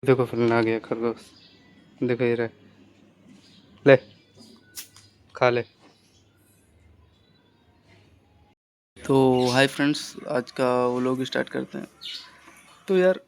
देखो फिर आ गया खरगोश। देखो ये रहा, ले खा ले। तो हाय फ्रेंड्स, आज का वो लोग स्टार्ट करते हैं। तो यार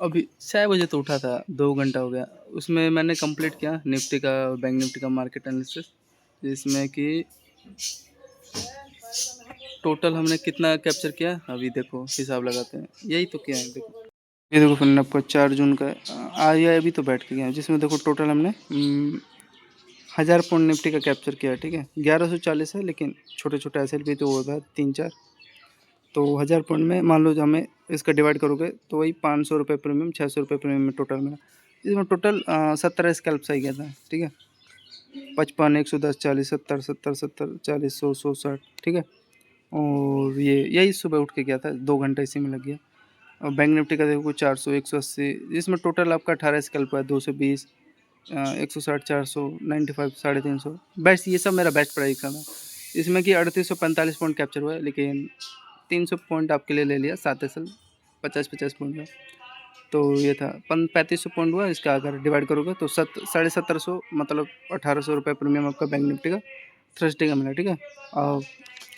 अभी 6 बजे तो उठा था, 2 घंटा हो गया। उसमें मैंने कंप्लीट किया निफ्टी का, बैंक निफ्टी का मार्केट एनालिसिस, जिसमें कि टोटल हमने कितना कैप्चर किया अभी देखो, हिसाब लगाते हैं। यही तो किया है, देखो ये देखो फिर आपका 4 जून का आया, अभी तो बैठ के गया, जिसमें देखो टोटल हमने 1000 पॉइंट निफ्टी का कैप्चर किया है। ठीक है, 1140 है, लेकिन छोटे छोटे एस एल पी तो होता है 3-4। तो 1000 पॉइंट में मान लो जो हमें इसका डिवाइड करोगे तो वही 500 रुपये प्रीमियम, 600 रुपये प्रीमियम में टोटल मिला। इसमें टोटल 17 स्कैल्प्स आई गया था। ठीक है, 55, 110, 40, 70, 70, 70, 40, 100, 100, 60। ठीक है, और ये यही सुबह उठ के गया था, 2 घंटा इसी में लग गया। और बैंक निफ्टी का देखो 400, 180, जिसमें टोटल आपका 18 स्कैल्प है, 220, 160, 400, 95, 350। बेस्ट, ये सब मेरा बेस्ट प्राइस का था। इसमें कि 3845 पॉइंट कैप्चर हुआ है, लेकिन 300 पॉइंट आपके लिए ले लिया 7 एस एल, 50-50 पॉइंट का। तो ये था 3500 पॉइंट हुआ। इसका अगर डिवाइड करोगे तो 1750, मतलब 1800 रुपये प्रीमियम आपका बैंक निफ्टी का थर्सडे का मिला। ठीक है, और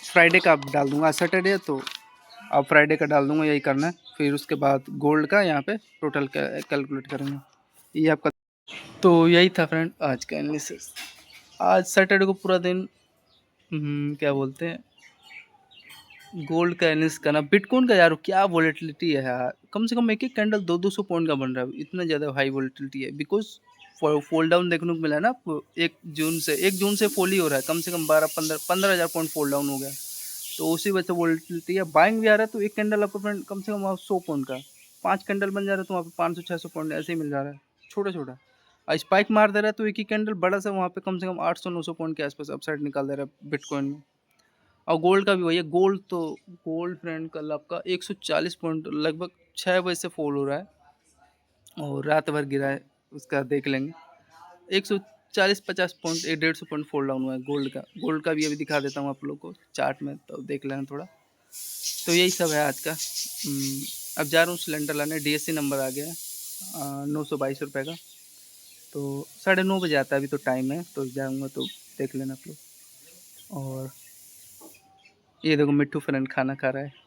फ्राइडे का आप डाल दूंगा, सैटरडे तो अब फ्राइडे का डाल दूंगा, यही करना है। फिर उसके बाद गोल्ड का यहाँ पे टोटल कैलकुलेट करेंगे, ये आपका। तो यही था फ्रेंड आज का एनालिसिस। आज सैटरडे को पूरा दिन क्या बोलते हैं, गोल्ड का एनालिसिस करना। बिटकॉइन का यार क्या वॉलेटिलिटी है यार, कम से कम एक एक कैंडल 200-200 पॉइंट का बन रहा है, इतना ज़्यादा हाई वॉलेटिलिटी है। बिकॉज फॉल डाउन देखने को मिला है ना आपको, 1 जून से फॉल ही हो रहा है, कम से कम 12-15 हज़ार पॉइंट फॉल डाउन हो गया। तो उसी वजह से वॉलेटिलिटी है। बाइंग भी आ रहा है, तो एक कैंडल आपको फ्रेंड कम से कम 100 पॉइंट का, 5 कैंडल बन जा रहा है तो वहाँ पे 500-600 पॉइंट ऐसे ही मिल जा रहा है, छोटा छोटा। और स्पाइक मार दे रहा है तो एक ही कैंडल बड़ा सा वहाँ पे कम से कम 800-900 पॉइंट के आसपास अपसाइड निकाल दे रहा है बिटकॉइन में। और गोल्ड का भी वही है। गोल्ड फ्रेंड कल आपका 140 पॉइंट लगभग 6 बजे से फॉल हो रहा है, और रात भर गिरा है, उसका देख लेंगे। 140-50 पॉइंट, 150 पॉइंट फॉल डाउन हुआ है गोल्ड का भी अभी दिखा देता हूँ आप लोग को चार्ट में, तो देख लेना थोड़ा। तो यही सब है आज का। अब जा रहा हूँ सिलेंडर लाने, DSC नंबर आ गया है 922 रुपये का। तो 9:30 बजे आता है, अभी तो टाइम है, तो जाऊँगा तो देख लेना आप लोग। और ये देखो मिट्टू फ्रेंड खाना खा रहा है।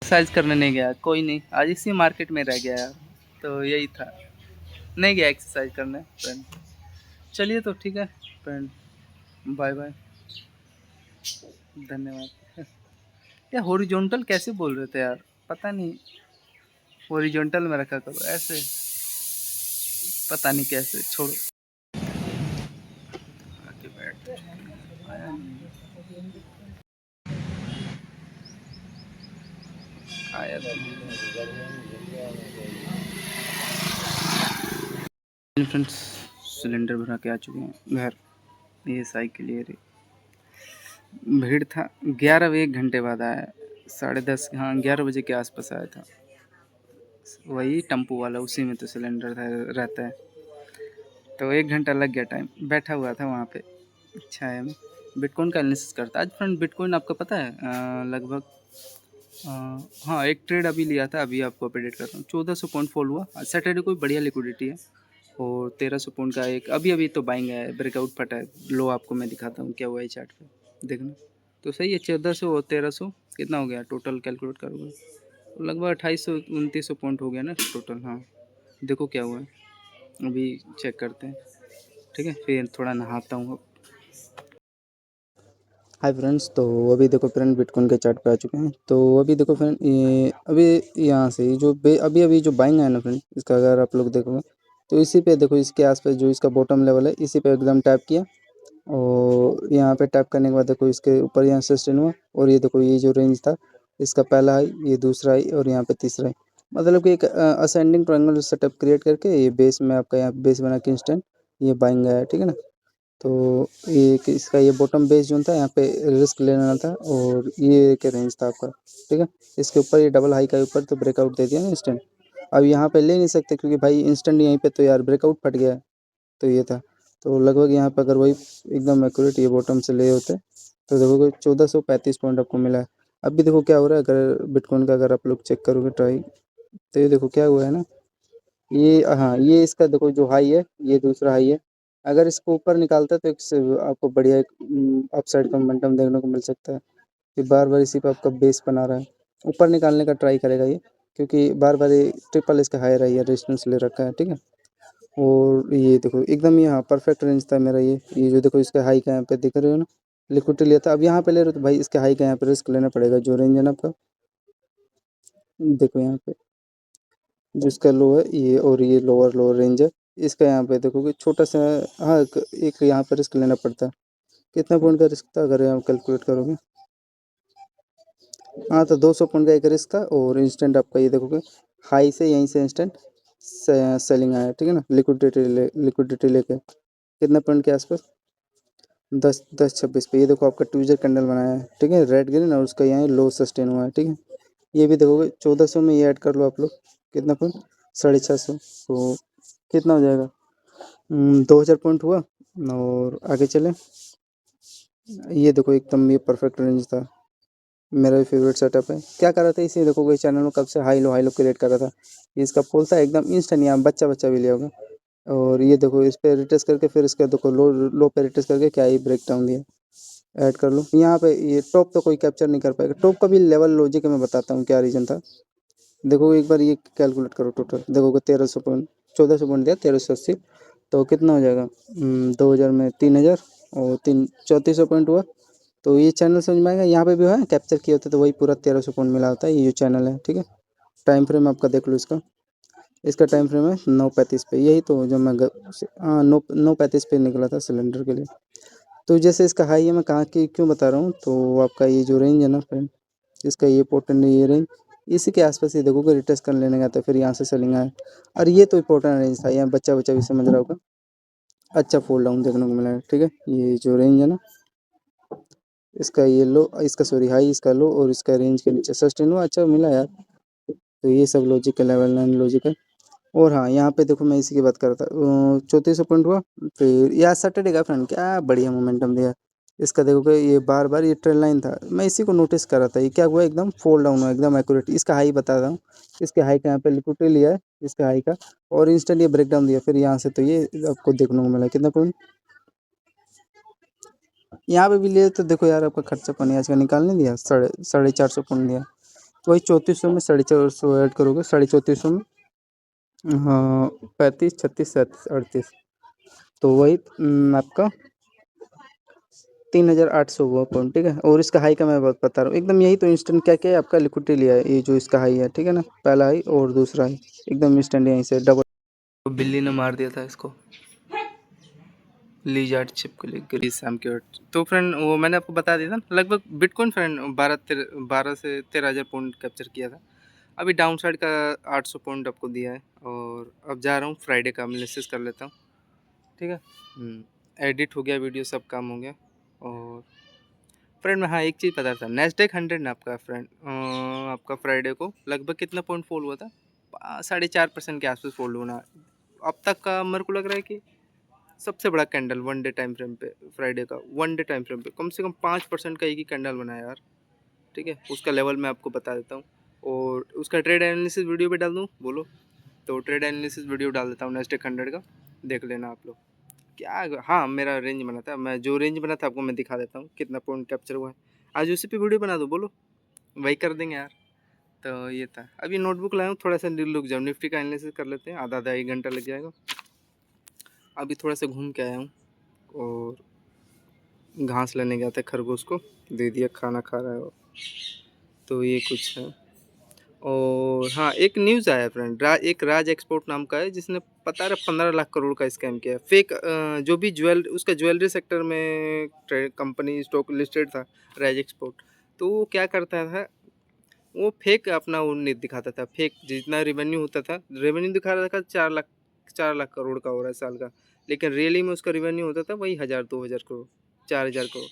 एक्सरसाइज करने नहीं गया, कोई नहीं, आज इसी मार्केट में रह गया यार। तो यही था, नहीं गया एक्सरसाइज करने फ्रेंड। चलिए तो ठीक है फ्रेंड, बाय बाय, धन्यवाद। यार हॉरिजॉन्टल कैसे बोल रहे थे यार, पता नहीं, हॉरिजॉन्टल में रखा करो ऐसे, पता नहीं कैसे, छोड़ो। आके बैठ, आया नहीं, आया फ्रेंड्स, सिलेंडर भरा के आ चुके हैं घर। ये साइकिल, ये भीड़ था, 11 बजे, 1 घंटे बाद आया, 10:30, हाँ 11 बजे के आसपास आया था। वही टेम्पो वाला, उसी में तो सिलेंडर रहता है। तो 1 घंटा लग गया टाइम, बैठा हुआ था वहाँ पे छाया में। बिटकॉइन का एनालिसिस करता आज फ्रेंड। बिटकॉइन आपको पता है लगभग, हाँ एक ट्रेड अभी लिया था, अभी आपको अपडेट करता हूँ। 1400 पॉइंट फॉल हुआ। सैटरडे को बढ़िया लिक्विडिटी है, और 1300 पॉइंट का एक अभी तो बाइंग है, ब्रेकआउट फटा है। लो आपको मैं दिखाता हूँ क्या हुआ है चार्ट पे, देखना। तो सही है, 1400 और 1300 कितना हो गया टोटल, कैलकुलेट करोगे लगभग 2800-2900 पॉइंट हो गया ना टोटल। हाँ देखो क्या हुआ है, अभी चेक करते हैं। ठीक है, फिर थोड़ा नहाता हूँ। हाय फ्रेंड्स, तो अभी देखो फ्रेंड बिटकॉइन के चार्ट पे आ चुके हैं। तो अभी देखो फ्रेंड, ये अभी यहाँ से जो अभी अभी जो बाइंग है ना फ्रेंड, इसका अगर आप लोग देखोगे तो इसी पे देखो, इसके आसपास जो इसका बॉटम लेवल है, इसी पे एकदम टैप किया, और यहाँ पे टैप करने के बाद देखो इसके ऊपर यहाँ सस्टेन हुआ। और ये देखो, ये जो रेंज था, इसका पहला हाई, ये दूसरा हाई, और यहाँ पे तीसरा हाई। मतलब कि एक असेंडिंग ट्रायंगल सेटअप क्रिएट करके ये बेस में आपका यहाँ बेस बना के इंस्टेंट ये बाइंग है। ठीक है ना, तो ये इसका ये बॉटम बेस जो था, यहाँ पे रिस्क लेना था, और ये क्या रेंज था आपका। ठीक है, इसके ऊपर ये डबल हाई का ऊपर तो ब्रेकआउट दे दिया ना इंस्टेंट। अब यहाँ पे ले नहीं सकते, क्योंकि भाई इंस्टेंट यहीं पे तो यार ब्रेकआउट फट गया है। तो ये था, तो लगभग यहाँ पे अगर वही एकदम एक्यूरेट ये बॉटम से ले होते तो देखोगे 1435 पॉइंट आपको मिला है। अभी देखो क्या हो रहा है, अगर बिटकॉइन का अगर आप लोग चेक करोगे ट्राई, तो ये देखो क्या हुआ है ना, ये हाँ ये इसका देखो जो हाई है, ये दूसरा हाई है। अगर इसको ऊपर निकालता है तो आपको बढ़िया एक अपसाइड का मोमेंटम देखने को मिल सकता है। कि बार बार इसी पे आपका बेस बना रहा है, ऊपर निकालने का ट्राई करेगा ये, क्योंकि बार बार ये ट्रिपल इसका हाई रही है, रेजिस्टेंस ले रखा है, ठीक है। और ये देखो एकदम यहाँ परफेक्ट रेंज था मेरा, ये जो देखो इसका हाई का यहाँ पे दिख रहे हो ना, लिक्विडिटी लिया था, अब यहाँ पे ले रहे हो तो भाई इसके हाई का यहाँ पे रिस्क लेना पड़ेगा। जो रेंज है ना आपका, देखो यहाँ पे जिसका लो है ये, और ये लोअर लोअर रेंज है इसका, यहाँ पे देखोगे छोटा सा, हाँ एक यहाँ पे रिस्क लेना पड़ता है। कितना पॉइंट का रिस्क था अगर आप कैलकुलेट करोगे, हाँ तो 200 पॉइंट का एक रिस्क था। और इंस्टेंट आपका ये देखोगे हाई से यहीं से इंस्टेंट सेलिंग आया, ठीक है ना, लिक्विडिटी लेके कितना पॉइंट के आसपास, 10-26 पे। ये देखो आपका ट्यूजर कैंडल बनाया है, ठीक है, रेड ग्रीन, और उसका यहाँ लो सस्टेन हुआ है, ठीक है। ये भी देखोगे 1400 में ये ऐड कर लो आप लोग, कितना पॉइंट, 650, तो कितना हो जाएगा, 2000 पॉइंट हुआ। और आगे चले, ये देखो एकदम ये परफेक्ट रेंज था, मेरा भी फेवरेट सेटअप है। क्या कर रहा था इसे देखोगे, चैनल में कब से हाई लो क्रिएट कर रहा था, ये इसका पोल था एकदम इंस्टेंट, यहाँ बच्चा बच्चा भी लिया होगा। और ये देखो इस पे रिटेस्ट करके फिर इसका देखो लो लो पे रिटेस्ट करके क्या ही ब्रेक डाउन दिया, ऐड कर लो यहाँ पे। ये टॉप तो कोई कैप्चर नहीं कर पाएगा, टॉप का भी लेवल लॉजिक मैं बताता हूँ क्या रीजन था। देखो एक बार ये कैलकुलेट करो, टोटल देखोगे 1300 पॉइंट, 1400 पॉइंट दिया, 1380, तो कितना हो जाएगा, 2000 में 3000, और 3400 पॉइंट हुआ। तो ये चैनल समझ में आएगा, यहाँ पे भी है कैप्चर किए होते तो वही पूरा 1300 पॉइंट मिला होता है। ये जो चैनल है, ठीक है, टाइम फ्रेम आपका देख लो इसका, इसका टाइम फ्रेम है 9:35 पे, यही तो जो मैं हाँ 9:35 पे निकला था सिलेंडर के लिए। तो जैसे इसका हाई है, मैं कहाँ की क्यों बता रहा हूँ, तो आपका ये जो रेंज है ना फ्रेंड, इसका ये पोर्टन ये रेंज, इसी के आसपास ये देखोगे रिटेस्ट कर लेने का, तो फिर यहाँ से सेलिंग आया। और ये तो इंपॉर्टेंट रेंज था, यहाँ बच्चा बच्चा भी समझ रहा होगा, अच्छा फोल्ड डाउन देखने को मिला है, ठीक है। ये जो रेंज है ना, इसका ये लो, इसका सॉरी हाई, इसका लो, और इसका रेंज के नीचे सस्टेन हुआ, अच्छा मिला यार। तो ये सब लॉजिक है, लेवल 9 लॉजिक है। और हाँ यहाँ पे देखो मैं इसी की बात कर रहा था, 3400 पॉइंट हुआ। फिर यार सैटरडे का फ्रेंड क्या बढ़िया मोमेंटम दिया इसका, देखोगे ये बार बार ये ट्रेंड लाइन था, मैं इसी को नोटिस कर रहा था, ये क्या हुआ एकदम फोल्ड डाउन हुआ एकदम एक्यूरेट। इसका हाई बता रहा हूँ, इसके हाई का यहाँ पे लिक्विडिटी लिया है इसके हाई का, और इंस्टेंट ये ब्रेक डाउन दिया, फिर यहाँ से तो ये आपको देखने को मिला कितना पॉइंट, यहाँ पे भी लिए तो देखो यार आपका खर्चा पानी आज का निकाल नहीं दिया, 450 पॉइंट दिया। तो वही 3400 में 450 ऐड करोगे, 3450 में, हाँ 35, 36, 37, 38, तो वही आपका 3800 हुआ पॉइंट, ठीक है। और इसका हाई का मैं बात बता रहा हूँ एकदम, यही तो इंस्टेंट क्या क्या है आपका लिक्विडिटी लिया है, ये जो इसका हाई है, ठीक है ना, पहला हाई और दूसरा हाई एकदम इंस्टेंट यहीं से डबल। तो बिल्ली ने मार दिया था इसको, लीजार्ड चिप को लेकर शाम के वक्त। तो फ्रेंड वो मैंने आपको बता दिया था लगभग बिटकॉइन फ्रेंड 12 से 13,000 पॉइंट कैप्चर किया था। अभी डाउन साइड का 800 पॉइंट आपको दिया है, और अब जा रहा हूँ फ्राइडे का एनालिसिस कर लेता हूँ, ठीक है। एडिट हो गया वीडियो, सब काम हो गया। और फ्रेंड मैं हाँ एक चीज़ पता था, नेस्डेक 100 ना आपका फ्रेंड आपका फ्राइडे को लगभग कितना पॉइंट फॉल हुआ था, 4.5% के आसपास फॉल होना। अब तक का मेरे को लग रहा है कि सबसे बड़ा candle one day time frame पे, फ्राइडे का वन डे टाइम फ्रेम पे कम से कम 5% का एक ही कैंडल बनाया यार, ठीक है। उसका लेवल मैं आपको बता देता हूँ, और उसका ट्रेड एनालिसिस वीडियो भी डाल दूँ बोलो, तो ट्रेड एनालिसिस वीडियो डाल देता हूँ नेस्डेक 100 का, देख लेना आप लोग क्या। हाँ मेरा रेंज बना था, मैं जो रेंज बना था आपको मैं दिखा देता हूँ कितना पॉइंट कैप्चर हुआ है। आज उसी पे वीडियो बना दो बोलो, वही कर देंगे यार। तो ये था, अभी नोटबुक लाया हूँ, थोड़ा सा रुक जाओ, निफ्टी का एनालिसिस कर लेते हैं, आधा आधा 1 घंटा लग जाएगा। अभी थोड़ा सा घूम के आया हूँ, और घास लेने गया था, खरगोश को दे दिया, खाना खा रहा है वो। तो ये कुछ है। और हाँ एक न्यूज़ आया फ्रेंड, एक राज एक्सपोर्ट नाम का है, जिसने पता रहा 15 लाख करोड़ का स्कैम किया, फेक जो भी उसका ज्वेलरी सेक्टर में कंपनी स्टॉक लिस्टेड था राज एक्सपोर्ट। तो वो क्या करता था, वो फेक अपना वो दिखाता था, फेक जितना रेवेन्यू होता था, रेवेन्यू दिखा रहा था 4 लाख, 4 लाख करोड़ का हो रहा है साल का, लेकिन रियली में उसका रेवेन्यू होता था वही 1,000-2,000 करोड़, 4,000 करोड़।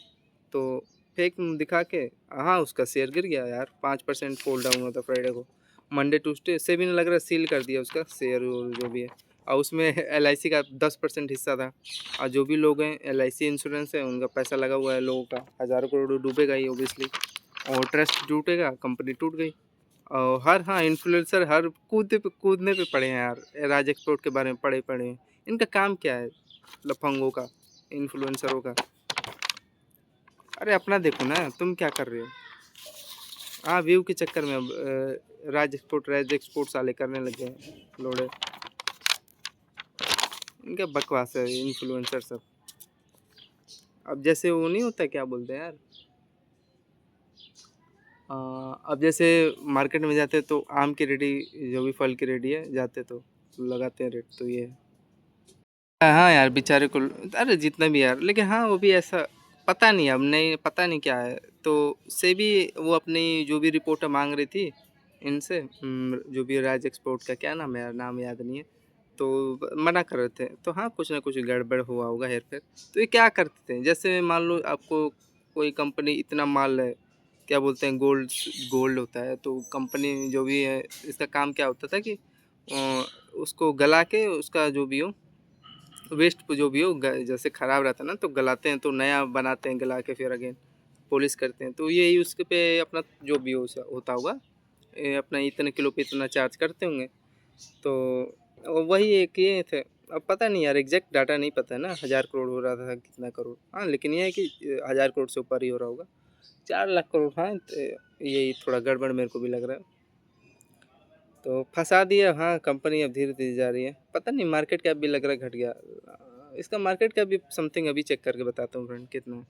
तो फेक दिखा के हाँ उसका शेयर गिर गया यार, 5% फॉल डाउन हुआ था फ्राइडे को। मंडे ट्यूसडे से भी नहीं लग रहा, सील कर दिया उसका शेयर और जो भी है। और उसमें LIC का 10% हिस्सा था। और जो भी लोग हैं LIC इंश्योरेंस है उनका पैसा लगा हुआ है लोगों का, हज़ारों करोड़ डूबेगा ही ऑब्वियसली, और ट्रस्ट टूटेगा, कंपनी टूट गई। और हाँ इन्फ्लुएंसर हर कूदने पे पड़े हैं यार, राज एक्सपोर्ट के बारे में पड़े हैं। इनका काम क्या है लफंगों का, इन्फ्लुएंसरों का? अरे अपना देखो ना, तुम क्या कर रहे हो? हाँ व्यू के चक्कर में अब राज एक्सपोर्ट साले करने लगे हैं लोड़े। इनका बकवास है इन्फ्लुएंसर सब। अब जैसे वो नहीं होता, क्या बोलते हैं यार, अब जैसे मार्केट में जाते तो आम की रेडी, जो भी फल की रेडी है, जाते तो लगाते हैं रेट, तो ये है। हाँ यार बेचारे को, अरे जितना भी यार, लेकिन हाँ वो भी ऐसा पता नहीं, अब नहीं पता नहीं क्या है। तो से भी वो अपनी जो भी रिपोर्टर मांग रही थी इनसे, जो भी राज एक्सपोर्ट का क्या नाम है यार, नाम याद नहीं है, तो मना कर रहे थे। तो हाँ कुछ ना कुछ गड़बड़ हुआ होगा, हेर फेर। तो ये क्या करते थे, जैसे मान लो आपको कोई कंपनी इतना माल है, क्या बोलते हैं, गोल्ड होता है, तो कंपनी जो भी है इसका काम क्या होता था कि उसको गला के, उसका जो भी हो वेस्ट जो भी हो जैसे ख़राब रहता है ना, तो गलाते हैं, तो नया बनाते हैं गला के, फिर अगेन पॉलिश करते हैं। तो यही उसके पे अपना जो भी होता होगा, अपना इतने किलो पे इतना चार्ज करते होंगे। तो वही एक ये थे। अब पता नहीं यार, एग्जैक्ट डाटा नहीं पता है ना, 1000 करोड़ हो रहा था कितना करोड़। हाँ लेकिन ये है कि 1000 करोड़ से ऊपर ही हो रहा होगा, 4 लाख करोड़। हाँ तो यही थोड़ा गड़बड़ मेरे को भी लग रहा है। तो फंसा दिया। हाँ कंपनी अब धीरे धीरे जा रही है, पता नहीं मार्केट कैप भी लग रहा है घट गया। इसका मार्केट कैप भी समथिंग अभी चेक करके बताता हूँ फ्रेंड कितना है।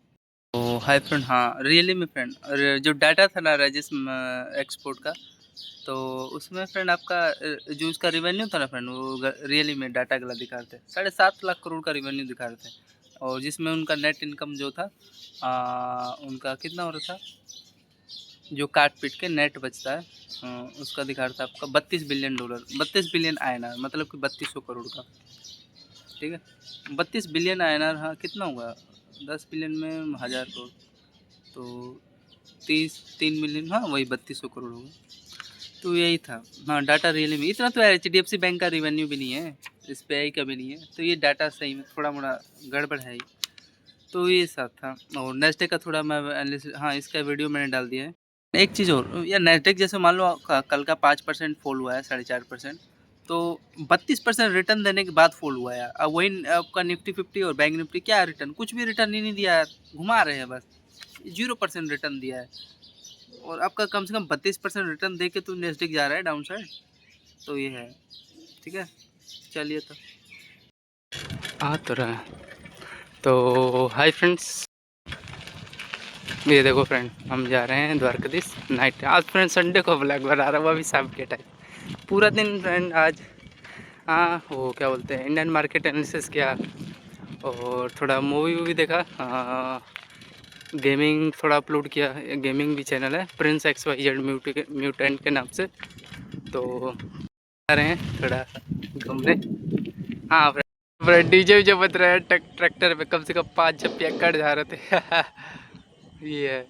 तो हाय फ्रेंड, हाँ रियली में फ्रेंड, और जो डाटा था ना राजेश एक्सपोर्ट का, तो उसमें फ्रेंड आपका जो उसका रिवेन्यू था ना फ्रेंड, वो रियली में डाटा गला दिखा रहे थे, 7.5 लाख करोड़ का रिवेन्यू दिखा रहे थे। और जिसमें उनका नेट इनकम जो था उनका कितना हो रहा था, जो काट पीट के नेट बचता है उसका दिखा रहा था आपका $32 बिलियन, 32 बिलियन INR, मतलब कि 3200 करोड़ का। ठीक है, 32 बिलियन INR, हाँ कितना हुआ, 10 बिलियन में 1000 करोड़, तो 3 मिलियन, हाँ वही 3200 करोड़ होगा। तो यही था। हाँ डाटा रियली में इतना तो HDFC बैंक का रिवेन्यू भी नहीं है, SBI का भी नहीं है, तो ये डाटा सही में थोड़ा मोड़ा गड़बड़ है ही। तो ये सब था। और नेस्डेक का थोड़ा मैं एनालिसिस, हाँ इसका वीडियो मैंने डाल दिया है। एक चीज़ और, या नेस्डेक जैसे मान लो कल का 5% फॉल हुआ है, 4.5%, तो 32% रिटर्न देने के बाद फॉल हुआ है यार। अब वही आपका निफ्टी 50 और बैंक निफ्टी क्या रिटर्न, कुछ भी रिटर्न ही नहीं दिया यार, घुमा रहे हैं बस, 0% रिटर्न दिया है। और आपका कम से कम 32% रिटर्न दे के तो नेस्डेक जा रहा है डाउन साइड, तो ये है। ठीक है चलिए, तो आ तो रहा है। तो हाय फ्रेंड्स, ये देखो फ्रेंड, हम जा रहे हैं द्वारकाधीश नाइट। आज फ्रेंड संडे को ब्लॉग बना रहा हूँ, अभी शाम के टाइम पूरा दिन फ्रेंड आज। हाँ वो क्या बोलते हैं, इंडियन मार्केट एनालिसिस किया, और थोड़ा मूवी वूवी देखा, गेमिंग थोड़ा अपलोड किया। गेमिंग भी चैनल है, प्रिंस XYZ म्यूटेंट के नाम से। तो जा रहे हैं थोड़ा घूमने। हाँ फ्रेंड DJ जो बज रहा है ट्रैक्टर पे, कम से कम 5 झप्पियाँ कट जा रहे थे। ये है।